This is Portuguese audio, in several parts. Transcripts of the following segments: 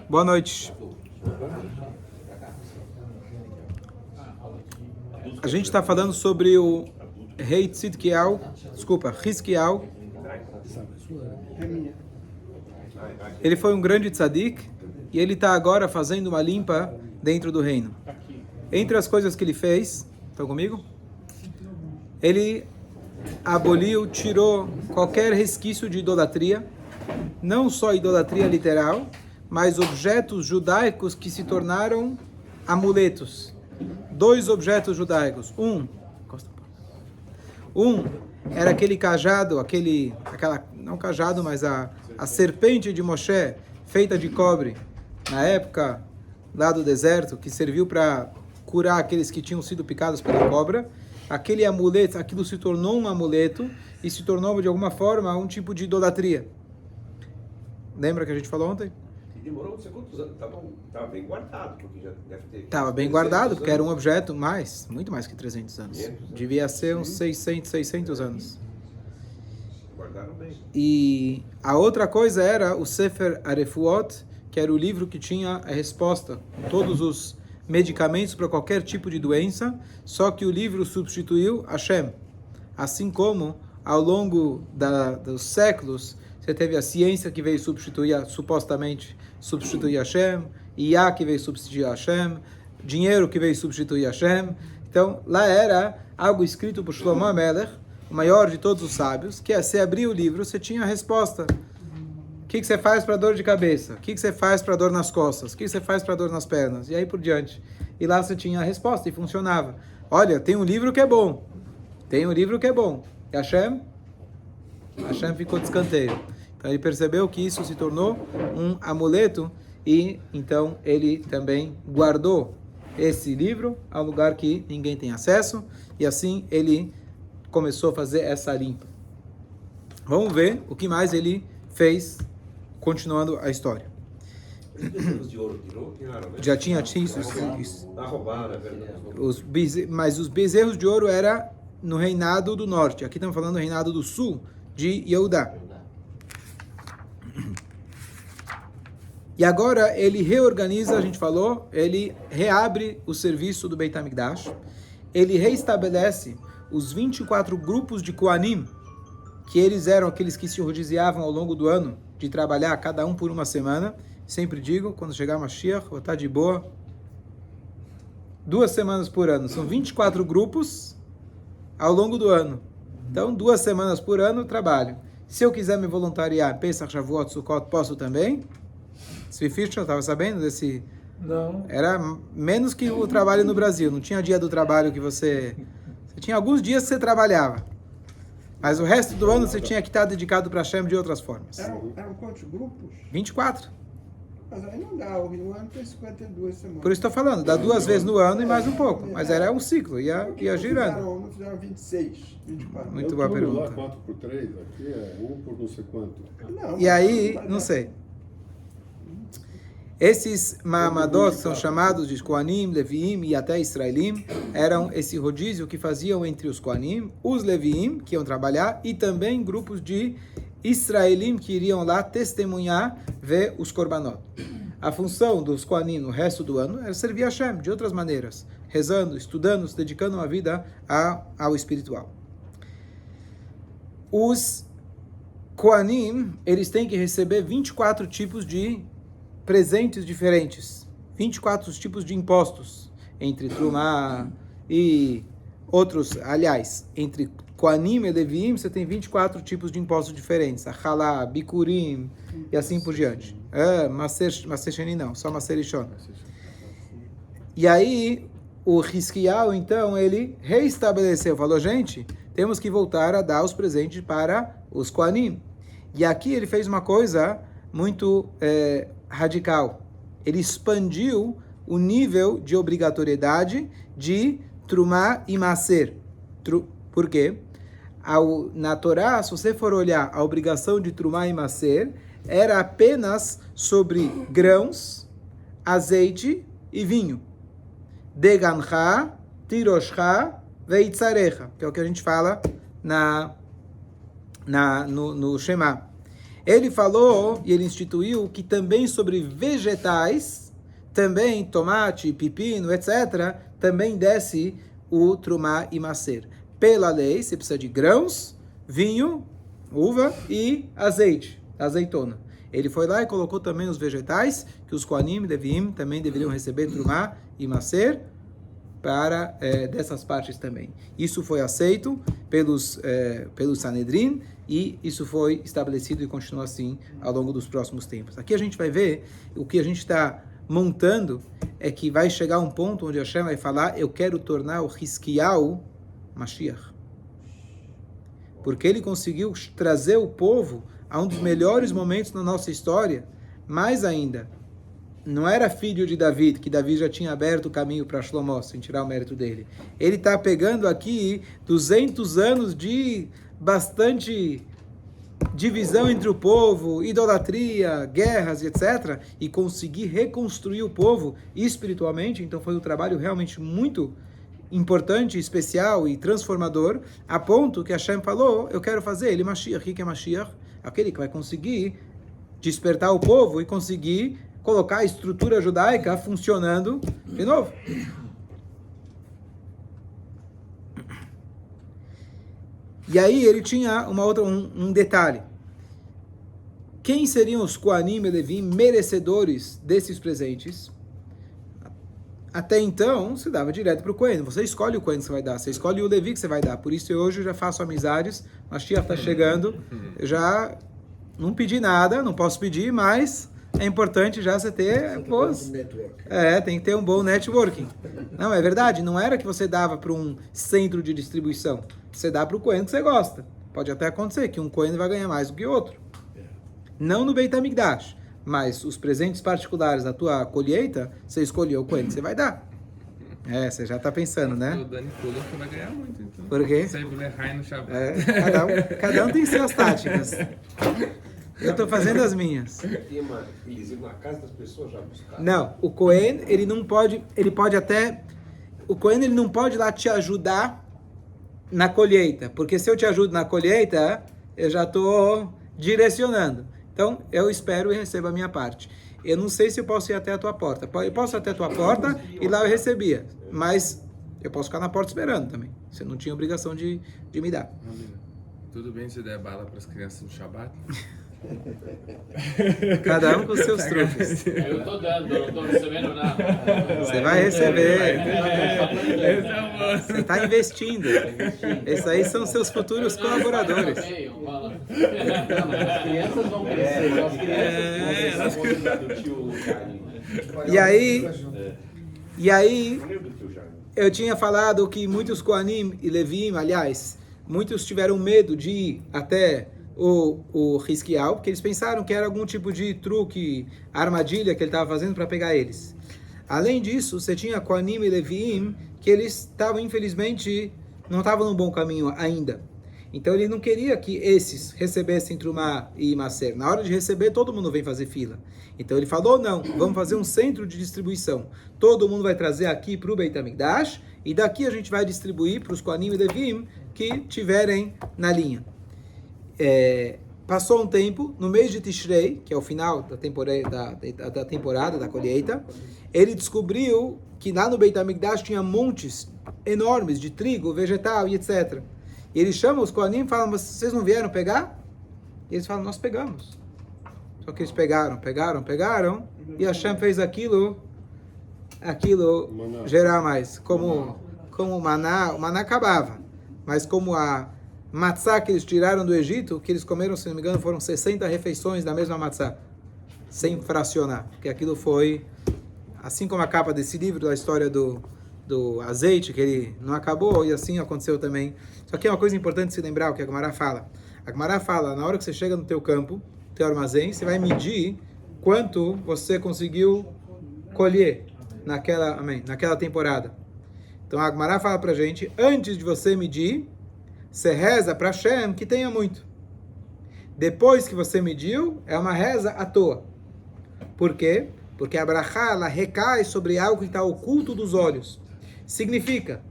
Boa noite. A gente está falando sobre o rei Tzidkiyahu, Hizkiyahu. Ele foi um grande tzadik e ele está agora fazendo uma limpa dentro do reino. Entre as coisas que ele fez, estão comigo? Ele aboliu, tirou qualquer resquício de idolatria, não só idolatria literal, mas objetos judaicos que se tornaram amuletos. 2 objetos judaicos. Um era aquele cajado, não cajado, mas a serpente de Moshe, feita de cobre, na época lá do deserto, que serviu para curar aqueles que tinham sido picados pela cobra. Aquele amuleto, aquilo se tornou um amuleto e se tornou de alguma forma um tipo de idolatria. Lembra que a gente falou ontem? Demorou não sei quantos anos, estava bem guardado, porque já deve ter... Estava bem guardado, porque era um objeto muito mais que 300 anos. Devia ser uns 600 anos. Guardaram bem. E a outra coisa era o Sefer Arefuot, que era o livro que tinha a resposta, todos os medicamentos para qualquer tipo de doença, só que o livro substituiu Hashem. Assim como, ao longo dos séculos, você teve a ciência que veio supostamente substituir Hashem, Iá que veio substituir Hashem, dinheiro que veio substituir Hashem. Então, lá era algo escrito por Shlomo HaMelech, o maior de todos os sábios, que você abria o livro, você tinha a resposta. O que você faz para dor de cabeça? O que você faz para dor nas costas? O que você faz para dor nas pernas? E aí por diante. E lá você tinha a resposta e funcionava. Olha, tem um livro que é bom. Tem um livro que é bom. E Hashem ficou de escanteio. Então ele percebeu que isso se tornou um amuleto e então ele também guardou esse livro a um lugar que ninguém tem acesso e assim ele começou a fazer essa limpa. Vamos ver o que mais ele fez, continuando a história. Os bezerros de ouro tirou? Tiraram, né? Já tinha isso. Roubaram, é verdade. Mas os bezerros de ouro era no reinado do norte. Aqui estamos falando do reinado do sul, de Yehudá. E agora ele reorganiza, a gente falou, ele reabre o serviço do Beit HaMikdash, ele reestabelece os 24 grupos de Kohanim, que eles eram aqueles que se rodiziavam ao longo do ano, de trabalhar cada um por uma semana. Sempre digo, quando chegar Mashiach, vou estar de boa. 2 semanas por ano, são 24 grupos ao longo do ano. Então, 2 semanas por ano, trabalho. Se eu quiser me voluntariar, Pesach, Shavuot, Sukkot, posso também? Svi Fischer, estava sabendo desse... Não. Era menos que o trabalho no Brasil. Não tinha dia do trabalho que você... Você tinha alguns dias que você trabalhava. Mas o resto do ano você tinha que estar dedicado para Hashem de outras formas. Eram quantos grupos? 24. Mas aí não dá, o ano tem 52 semanas. Por isso estou falando, dá 2 vezes no ano e mais um pouco. Mas era um ciclo, ia girando. Não fizeram 26, 24. Muito boa pergunta. Lá 4 por 3, aqui é 1 por não sei quanto. Não, E aí, não sei. Esses Ma'amadot são chamados de Kohanim, Leviim e até Israelim. Eram esse rodízio que faziam entre os Kohanim, os Leviim, que iam trabalhar, e também grupos de Israelim que iriam lá testemunhar, ver os Korbanot. A função dos Kohanim no resto do ano era servir a Hashem de outras maneiras, rezando, estudando, se dedicando uma vida ao espiritual. Os Kohanim, eles têm que receber 24 tipos de presentes diferentes, 24 tipos de impostos, entre Trumá e outros, aliás, entre Kohanim e Leviim, você tem 24 tipos de impostos diferentes, Achalá, Bikurim, e assim por diante. Maser Sheni não, só Maser Rishon. E aí, o Hizkiyahu, então, ele reestabeleceu, falou, gente, temos que voltar a dar os presentes para os Kohanim. E aqui ele fez uma coisa muito radical. Ele expandiu o nível de obrigatoriedade de Trumá e Maser. Por quê? Na Torá, se você for olhar a obrigação de Trumá e Maser, era apenas sobre grãos, azeite e vinho. Degancha, tiroshcha, veitzarecha, que é o que a gente fala no Shema. Ele falou e ele instituiu que também sobre vegetais, também tomate, pepino, etc., também desce o trumá e macer. Pela lei, você precisa de grãos, vinho, uva e azeite, azeitona. Ele foi lá e colocou também os vegetais, que os Kohanim, Levim, também deveriam receber trumá e macer, para dessas partes também. Isso foi aceito pelos Sanedrin e isso foi estabelecido e continua assim ao longo dos próximos tempos. Aqui a gente vai ver o que a gente está montando é que vai chegar um ponto onde Hashem vai falar: eu quero tornar o Hiskiyahu Mashiach. Porque ele conseguiu trazer o povo a um dos melhores momentos na nossa história. Mais ainda, não era filho de David, que David já tinha aberto o caminho para Shlomo, sem tirar o mérito dele. Ele está pegando aqui 200 anos de bastante divisão entre o povo, idolatria, guerras, etc., e conseguir reconstruir o povo espiritualmente. Então foi um trabalho realmente muito importante, especial e transformador, a ponto que Hashem falou: eu quero fazer ele Mashiach. O que é Mashiach? Aquele que vai conseguir despertar o povo e conseguir colocar a estrutura judaica funcionando de novo. E aí ele tinha um detalhe. Quem seriam os Kohanim e Levim merecedores desses presentes? Até então, você dava direto para o Kohen. Você escolhe o Kohen que você vai dar. Você escolhe o Levi que você vai dar. Por isso, hoje eu já faço amizades. O Mashiach está chegando. Eu já não pedi nada, não posso pedir, mas é importante já você ter... tem que ter um bom networking. Não, é verdade. Não era que você dava para um centro de distribuição. Você dá para o Kohen que você gosta. Pode até acontecer que um Kohen vai ganhar mais do que outro. Não no Beit HaMikdash. Mas os presentes particulares da tua colheita, você escolheu o Kohen que você vai dar. Você já está pensando, né? O Dani Kula que vai ganhar muito, então. Por quê? Sai Bulerrai no Shabbat. Cada um tem suas táticas. Eu estou fazendo as minhas. Eles iam na casa das pessoas já buscar. Não, o Kohen, ele não pode lá te ajudar na colheita, porque se eu te ajudo na colheita, eu já estou direcionando. Então, eu espero e recebo a minha parte. Eu não sei se eu posso ir até a tua porta. Eu posso ir até a tua porta e lá eu recebia. Mas eu posso ficar na porta esperando também. Você não tinha obrigação de me dar. Tudo bem se der bala para as crianças no Shabbat? Cada um com os seus truques. Eu tô dando, não tô recebendo nada. Você vai receber. Você está investindo. Esses aí são seus futuros colaboradores. As crianças vão crescer. As crianças. E aí, eu tinha falado que muitos Kohanim e Levim, aliás, muitos tiveram medo de ir até o Hiskiyahu, porque eles pensaram que era algum tipo de truque, armadilha que ele estava fazendo para pegar eles. Além disso, você tinha Kohanim e Levim, que eles estavam, infelizmente, não estavam no bom caminho ainda. Então ele não queria que esses recebessem Trumá e Maser. Na hora de receber, todo mundo vem fazer fila. Então ele falou: não, vamos fazer um centro de distribuição. Todo mundo vai trazer aqui para o Beit HaMikdash, e daqui a gente vai distribuir para os Kohanim e Levim que tiverem na linha. Passou um tempo, no mês de Tishrei, que é o final da temporada da colheita, ele descobriu que lá no Beit HaMikdash tinha montes enormes de trigo, vegetal e etc. E ele chama os Kohanim e fala: mas vocês não vieram pegar? E eles falam: nós pegamos. Só que eles pegaram, e Hashem fez aquilo gerar mais. Como o maná acabava, mas como a matzá que eles tiraram do Egito, que eles comeram, se não me engano, foram 60 refeições da mesma matzá, sem fracionar, porque aquilo foi, assim como a capa desse livro, da história do azeite, que ele não acabou, e assim aconteceu também. Só que é uma coisa importante se lembrar o que a Gemara fala. A Gemara fala: na hora que você chega no teu campo, teu armazém, você vai medir quanto você conseguiu colher naquela temporada. Então a Gemara fala pra gente: antes de você medir, você reza para Hashem que tenha muito. Depois que você mediu, é uma reza à toa. Por quê? Porque a brachá, ela recai sobre algo que está oculto dos olhos. Significa,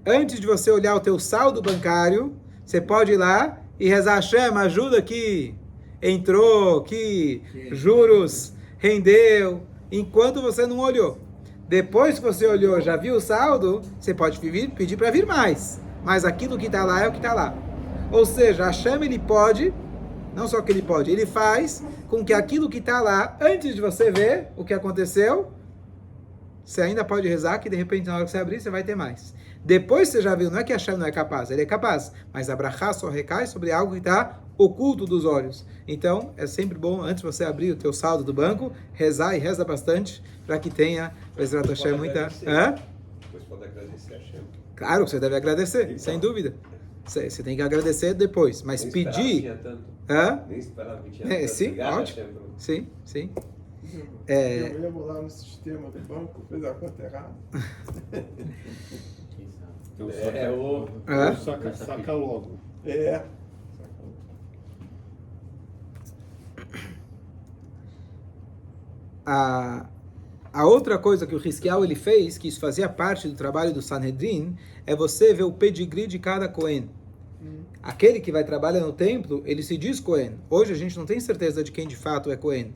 antes de você olhar o teu saldo bancário, você pode ir lá e rezar: Hashem, ajuda que entrou, que juros rendeu, enquanto você não olhou. Depois que você olhou, já viu o saldo, você pode pedir para vir mais. Mas aquilo que está lá é o que está lá. Ou seja, Hashem, ele pode, não só que ele pode, ele faz com que aquilo que está lá, antes de você ver o que aconteceu, você ainda pode rezar, que de repente na hora que você abrir, você vai ter mais. Depois você já viu, não é que Hashem não é capaz, ele é capaz, mas a brachá só recai sobre algo que está oculto dos olhos. Então, é sempre bom, antes de você abrir o teu saldo do banco, rezar e reza bastante, para que tenha, Bezrat Hashem, muita... Depois pode agradecer a Hashem. Claro que você deve agradecer, Então. sem dúvida. Você tem que agradecer depois, mas Nem pedir... esperava que tinha tanto. Hã? Nem esperava que tinha É, tanto. sim, Obrigado, ótimo. Hashem, pelo- Sim, sim. Eu ia lá no sistema do banco, fez a conta errada. Então, É, o... Hã? saca logo. É. A outra coisa que o Hiskiel ele fez, que isso fazia parte do trabalho do Sanhedrin, é você ver o pedigree de cada Cohen. Aquele que vai trabalhar no templo, ele se diz Cohen. Hoje a gente não tem certeza de quem de fato é Cohen.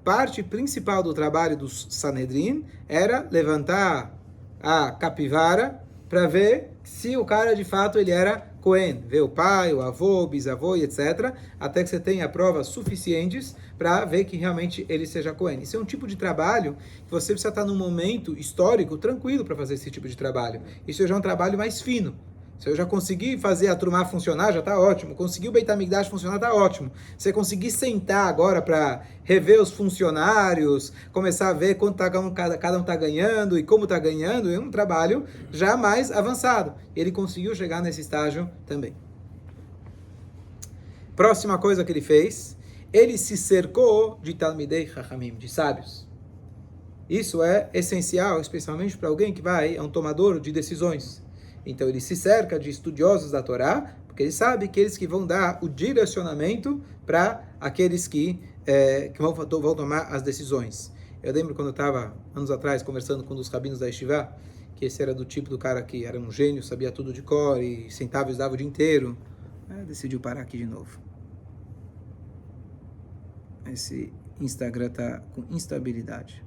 Parte principal do trabalho do Sanhedrin era levantar a capivara para ver se o cara de fato ele era Cohen. Ver o pai, o avô, o bisavô e etc. Até que você tenha provas suficientes para ver que realmente ele seja Cohen. Isso é um tipo de trabalho que você precisa estar num momento histórico tranquilo para fazer esse tipo de trabalho. Isso já é um trabalho mais fino. Se eu já consegui fazer a Trumá funcionar, já está ótimo. Consegui o Beit HaMikdash funcionar, está ótimo. Se você conseguir sentar agora para rever os funcionários, começar a ver quanto cada um está ganhando e como está ganhando, é um trabalho já mais avançado. Ele conseguiu chegar nesse estágio também. Próxima coisa que ele fez, ele se cercou de Talmidei Chachamim, de sábios. Isso é essencial, especialmente para alguém que é um tomador de decisões. Então ele se cerca de estudiosos da Torá, porque ele sabe que eles que vão dar o direcionamento para aqueles que vão tomar as decisões. Eu lembro quando eu estava, anos atrás, conversando com um dos rabinos da Yeshiva, que esse era do tipo do cara que era um gênio, sabia tudo de cor e sentava e estudava o dia inteiro. Decidiu parar aqui de novo. Esse Instagram está com instabilidade.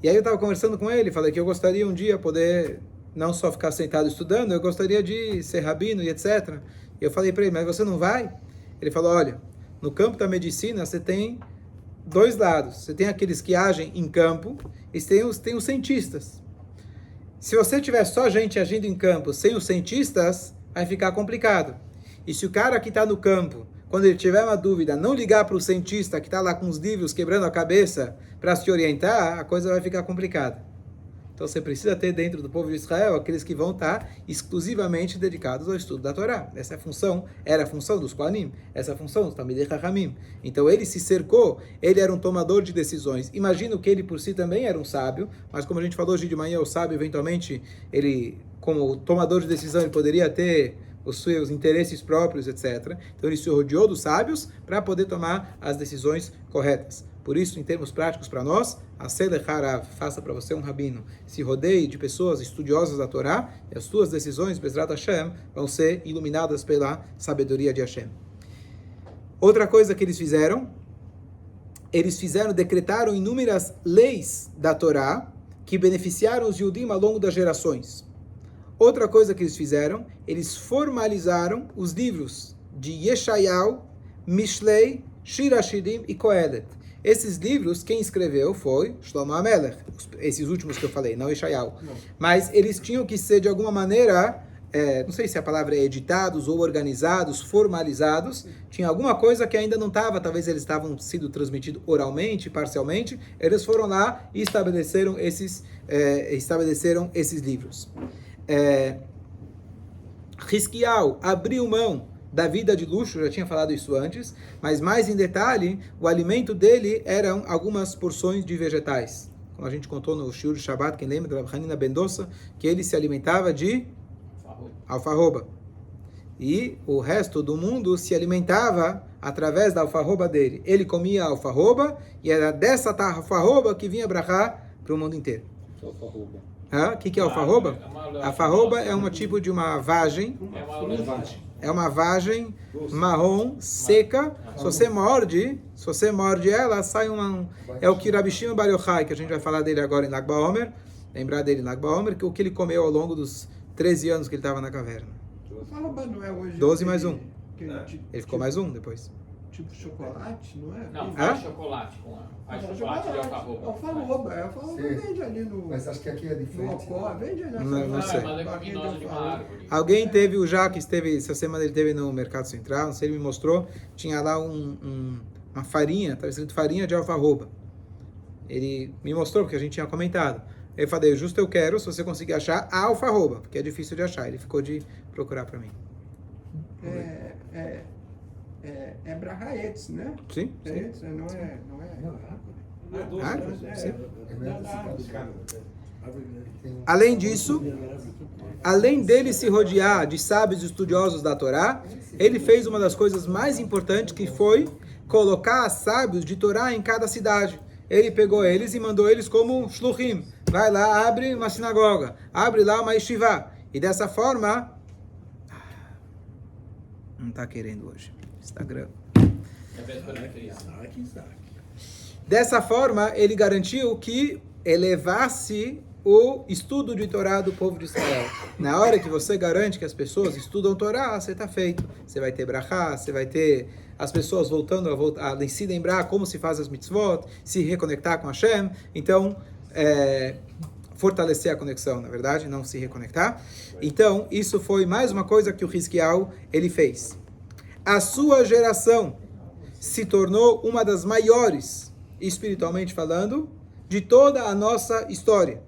E aí eu estava conversando com ele, falei que eu gostaria um dia poder não só ficar sentado estudando, eu gostaria de ser rabino e etc. E eu falei para ele, mas você não vai? Ele falou, olha, no campo da medicina você tem dois lados. Você tem aqueles que agem em campo e tem os cientistas. Se você tiver só gente agindo em campo sem os cientistas, vai ficar complicado. E se o cara que está no campo, quando ele tiver uma dúvida, não ligar para o cientista que está lá com os livros quebrando a cabeça para se orientar, a coisa vai ficar complicada. Então você precisa ter dentro do povo de Israel aqueles que vão estar exclusivamente dedicados ao estudo da Torá. Essa função era a função dos Kohanim, essa função dos Talmidei Chachamim. Então ele se cercou, ele era um tomador de decisões. Imagino que ele por si também era um sábio, mas como a gente falou hoje de manhã, o sábio eventualmente, ele como tomador de decisão, ele poderia ter os seus interesses próprios, etc. Então ele se rodeou dos sábios para poder tomar as decisões corretas. Por isso, em termos práticos para nós, a Seder Harav, faça para você um rabino, se rodeie de pessoas estudiosas da Torá, e as suas decisões, Bezrat Hashem, vão ser iluminadas pela sabedoria de Hashem. Outra coisa que eles decretaram inúmeras leis da Torá que beneficiaram os Yudim ao longo das gerações. Outra coisa que eles formalizaram os livros de Yeshayahu, Mishlei, Shir Hashirim e Kohelet. Esses livros, quem escreveu foi Shlomo HaMelech, esses últimos que eu falei, não Yeshayahu. Mas eles tinham que ser, de alguma maneira, não sei se a palavra é editados ou organizados, formalizados. Tinha alguma coisa que ainda não estava, talvez eles estavam sendo transmitidos oralmente, parcialmente. Eles foram lá e estabeleceram esses livros. Hiskiau abriu mão da vida de luxo, já tinha falado isso antes, mas mais em detalhe, o alimento dele eram algumas porções de vegetais. Como a gente contou no Shiur de Shabbat, quem lembra da Rav Hanina ben Dosa, que ele se alimentava de alfarroba. E o resto do mundo se alimentava através da alfarroba dele. Ele comia alfarroba e era dessa alfarroba que vinha brachá para o mundo inteiro. Alfarroba. O que é alfarroba? Alfarroba é um tipo de uma vagem. É uma vagem marrom, seca. Se você morde ela, sai uma... É o que Rabi Shimon Bar Yochai, que a gente vai falar dele agora em Lag BaOmer, lembrar dele em Lag BaOmer, que o que ele comeu ao longo dos 13 anos que ele estava na caverna. Alfarroba não é hoje 12 mais um. Ele ficou mais um depois. Tipo chocolate, não é? Não, faz chocolate com a... Faz chocolate de alfarroba. Alfarroba vende ali no... Mas acho que aqui é No diferente. Mocó, vende ali na Não sei. Mas é criminosa de uma árvore. Alguém teve, o Jacques esteve, essa semana ele esteve no Mercado Central, não sei, ele me mostrou, tinha lá uma farinha, estava escrito farinha de alfarroba. Ele me mostrou, porque a gente tinha comentado. Eu falei, justo eu quero, se você conseguir achar, a alfarroba, porque é difícil de achar. Ele ficou de procurar para mim. É Brahaetz, né? Sim? Sim. Não é. Sim. Tem Além disso, além dele se rodear de sábios e estudiosos da Torá, ele fez uma das coisas mais importantes, que foi colocar sábios de Torá em cada cidade. Ele pegou eles e mandou eles como shluchim. Vai lá, abre uma sinagoga, abre lá uma yeshiva. E dessa forma... Não está querendo hoje. Instagram. Dessa forma, ele garantiu que elevasse o estudo de Torá do povo de Israel. Na hora que você garante que as pessoas estudam Torá, você está feito. Você vai ter brachá, você vai ter as pessoas voltando a se lembrar como se faz as mitzvot, se reconectar com Hashem. Então, fortalecer a conexão, na verdade, não se reconectar. Então, isso foi mais uma coisa que o Hizkiyahu ele fez. A sua geração se tornou uma das maiores, espiritualmente falando, de toda a nossa história.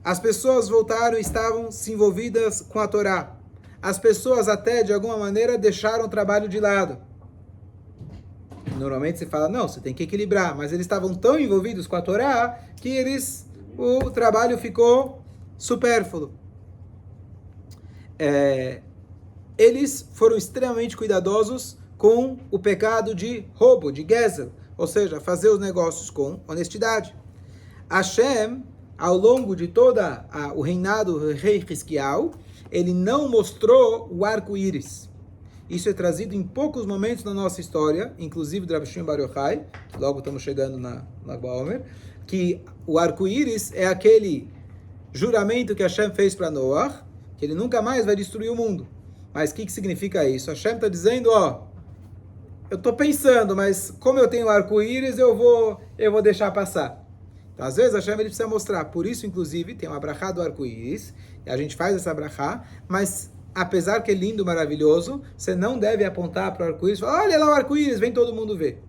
As pessoas voltaram e estavam se envolvidas com a Torá. As pessoas até, de alguma maneira, deixaram o trabalho de lado. Normalmente se fala, não, você tem que equilibrar. Mas eles estavam tão envolvidos com a Torá que o trabalho ficou supérfluo. Eles foram extremamente cuidadosos com o pecado de roubo, de gezel, ou seja, fazer os negócios com honestidade. Hashem, ao longo de todo o reinado do rei Hizkiyahu, ele não mostrou o arco-íris. Isso é trazido em poucos momentos na nossa história, inclusive do Rabi Shimon Bar Yochai, logo estamos chegando na Lag BaOmer, que o arco-íris é aquele juramento que Hashem fez para Noah, que ele nunca mais vai destruir o mundo. Mas o que significa isso? Hashem está dizendo, eu estou pensando, mas como eu tenho arco-íris, eu vou deixar passar. Então, às vezes, Hashem ele precisa mostrar. Por isso, inclusive, tem uma brachá do arco-íris, e a gente faz essa brachá, mas, apesar que é lindo, maravilhoso, você não deve apontar para o arco-íris e falar, olha lá o arco-íris, vem todo mundo ver.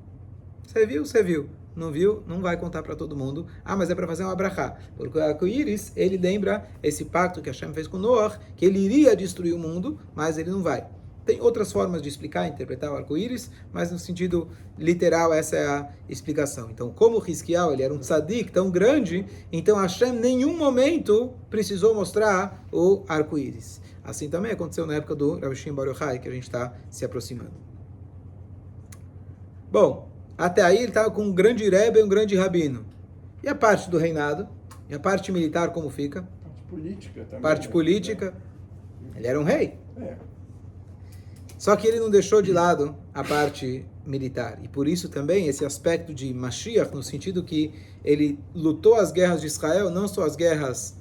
Você viu? Você viu. Não viu? Não vai contar para todo mundo. Mas é para fazer uma brachá. Porque o arco-íris, ele lembra esse pacto que Hashem fez com Noah, que ele iria destruir o mundo, mas ele não vai. Tem outras formas de explicar, interpretar o arco-íris, mas no sentido literal, essa é a explicação. Então, como o Hizkiyahu, ele era um tzadik tão grande, então Hashem em nenhum momento precisou mostrar o arco-íris. Assim também aconteceu na época do Rabi Shimon Bar Yochai, que a gente está se aproximando. Bom, até aí ele estava com um grande rebbe e um grande rabino. E a parte do reinado? E a parte militar como fica? Parte política também. Parte política. Ele era um rei. É. Só que ele não deixou de lado a parte militar. E por isso também esse aspecto de Mashiach, no sentido que ele lutou as guerras de Israel, não só as guerras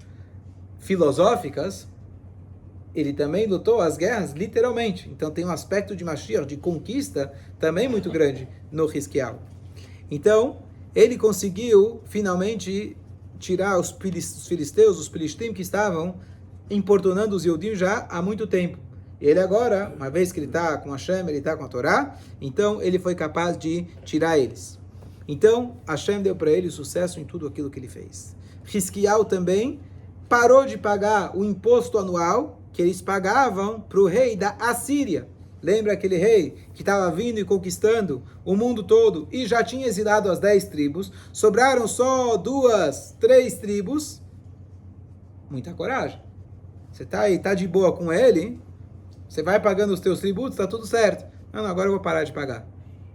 filosóficas, ele também lutou as guerras literalmente. Então tem um aspecto de Mashiach, de conquista, também muito grande no Hizkiyahu. Então, ele conseguiu finalmente tirar os filisteus, os filistim que estavam importunando os Yehudim já há muito tempo. Ele agora, uma vez que ele está com Hashem, ele está com a Torá, então ele foi capaz de tirar eles. Então, Hashem deu para ele sucesso em tudo aquilo que ele fez. Hizkiyahu também parou de pagar o imposto anual que eles pagavam para o rei da Assíria. Lembra aquele rei que estava vindo e conquistando o mundo todo e já tinha exilado as 10 tribos, sobraram só 2, 3 tribos? Muita coragem. Você está aí, está de boa com ele, você vai pagando os teus tributos, está tudo certo. Não, agora eu vou parar de pagar.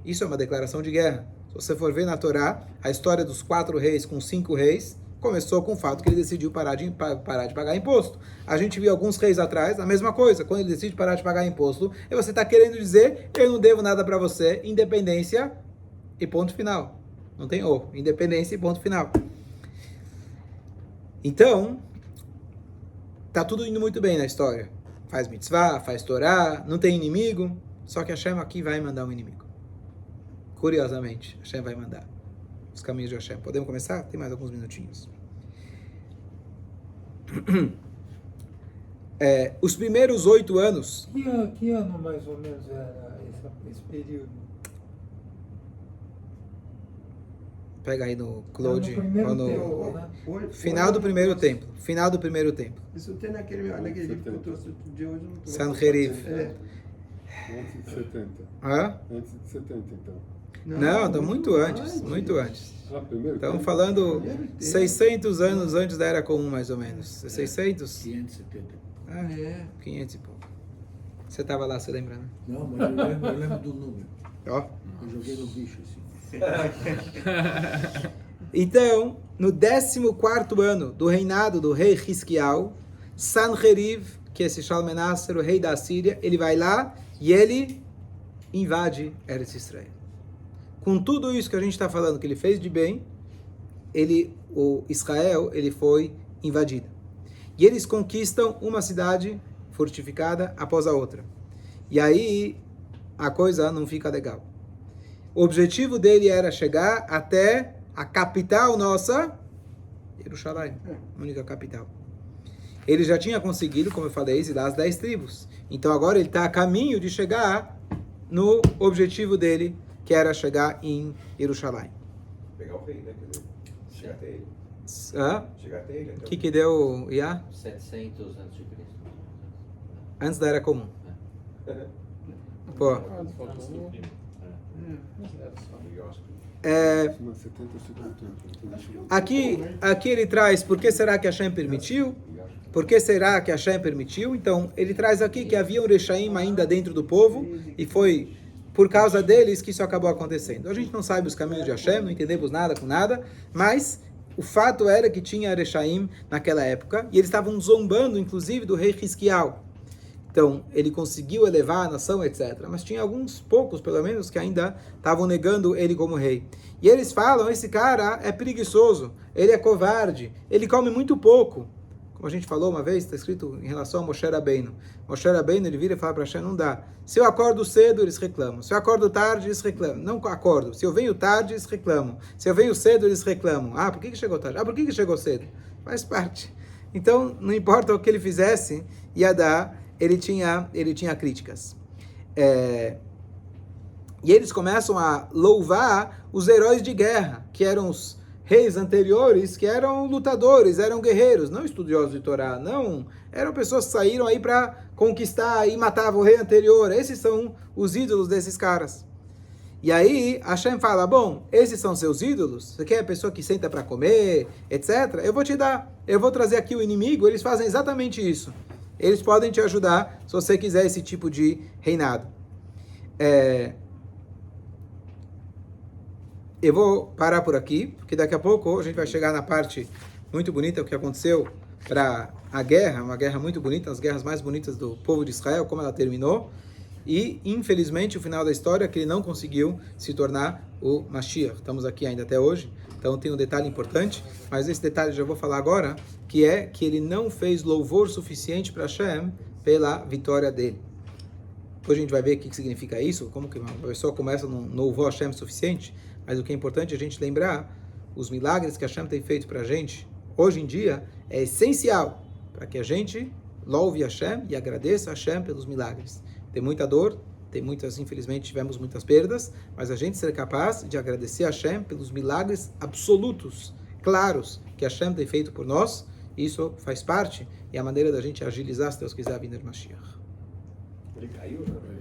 Isso é uma declaração de guerra. Se você for ver na Torá, a história dos 4 reis com 5 reis, Começou com o fato que ele decidiu parar de pagar imposto. A gente viu alguns reis atrás, a mesma coisa. Quando ele decide parar de pagar imposto, e você está querendo dizer, eu não devo nada para você, independência e ponto final. Não tem ou, independência e ponto final. Então, tá tudo indo muito bem na história. Faz mitzvah, faz Torá, não tem inimigo, só que Hashem aqui vai mandar um inimigo. Curiosamente, Hashem vai mandar. Os caminhos de Hashem. Podemos começar? Tem mais alguns minutinhos. Os primeiros 8 anos... Que ano mais ou menos era esse período? Pega aí no Claude. No primeiro ou no tempo, né? final do primeiro templo. Final do primeiro templo. Isso tem naquele livro que eu trouxe outro dia hoje. Sanherib. Antes de 70. Hã? Antes de 70, então. Não, está muito antes. Muito antes. Primeiro. Estamos falando 600 anos antes da Era Comum, mais ou menos. 600? 570. Ah, 500 e pouco. Você estava lá, você lembra, né? Não, mas eu lembro do número. Ó. Eu joguei no bicho, assim. Então, no 14º ano do reinado do rei Hiskiau, Sanherib, que é esse Shalmaneser, o rei da Síria, ele vai lá e ele invade Eretz Israel. Com tudo isso que a gente está falando, que ele fez de bem, o Israel, ele foi invadido. E eles conquistam uma cidade fortificada após a outra. E aí, a coisa não fica legal. O objetivo dele era chegar até a capital nossa, Jerusalém, a única capital. Ele já tinha conseguido, como eu falei, se dar as 10 tribos. Então agora ele está a caminho de chegar no objetivo dele, que era chegar em Jerusalém. Pegar o rei, né? Quer dizer, chegar até ele. Chegar até ele. O que deu, Iá? 700 a.C. Antes da Era Comum. Pô. Aqui ele traz por que será que Hashem permitiu? Por que será que Hashem permitiu? Então, ele traz aqui que havia um Rechaim ainda dentro do povo e foi por causa deles que isso acabou acontecendo. A gente não sabe os caminhos de Hashem, não entendemos nada com nada, mas o fato era que tinha Rechaim naquela época e eles estavam zombando, inclusive, do rei Hiskiau. Então, ele conseguiu elevar a nação, etc. Mas tinha alguns poucos, pelo menos, que ainda estavam negando ele como rei. E eles falam, esse cara é preguiçoso, ele é covarde, ele come muito pouco. Como a gente falou uma vez, está escrito em relação a Moshe Rabbeinu. Moshe Rabbeinu, ele vira e fala para Hashem, não dá. Se eu acordo cedo, eles reclamam. Se eu acordo tarde, eles reclamam. Não acordo. Se eu venho tarde, eles reclamam. Se eu venho cedo, eles reclamam. Ah, por que chegou tarde? Ah, por que chegou cedo? Faz parte. Então, não importa o que ele fizesse, ia dar... Ele tinha críticas. E eles começam a louvar os heróis de guerra, que eram os reis anteriores, que eram lutadores, eram guerreiros, não estudiosos de Torá, não. Eram pessoas que saíram aí para conquistar e matavam o rei anterior. Esses são os ídolos desses caras. E aí Hashem fala, bom, esses são seus ídolos? Você quer a pessoa que senta para comer, etc? Eu vou te dar. Eu vou trazer aqui o inimigo, eles fazem exatamente isso. Eles podem te ajudar se você quiser esse tipo de reinado. Eu vou parar por aqui, porque daqui a pouco a gente vai chegar na parte muito bonita, o que aconteceu para a guerra, uma guerra muito bonita, as guerras mais bonitas do povo de Israel, como ela terminou. E, infelizmente, o final da história é que ele não conseguiu se tornar o Mashiach. Estamos aqui ainda até hoje, então tem um detalhe importante, mas esse detalhe eu já vou falar agora, que é que ele não fez louvor suficiente para Hashem pela vitória dele. Depois a gente vai ver o que significa isso, como que uma pessoa começa a não louvar Hashem suficiente, mas o que é importante é a gente lembrar, os milagres que Hashem tem feito para a gente, hoje em dia, é essencial para que a gente louve Hashem e agradeça a Hashem pelos milagres. Tem muita dor, infelizmente tivemos muitas perdas, mas a gente ser capaz de agradecer a Hashem pelos milagres absolutos, claros, que Hashem tem feito por nós, isso faz parte, e a maneira da gente agilizar, se Deus quiser, a vinda de Mashiach. Ele caiu, né?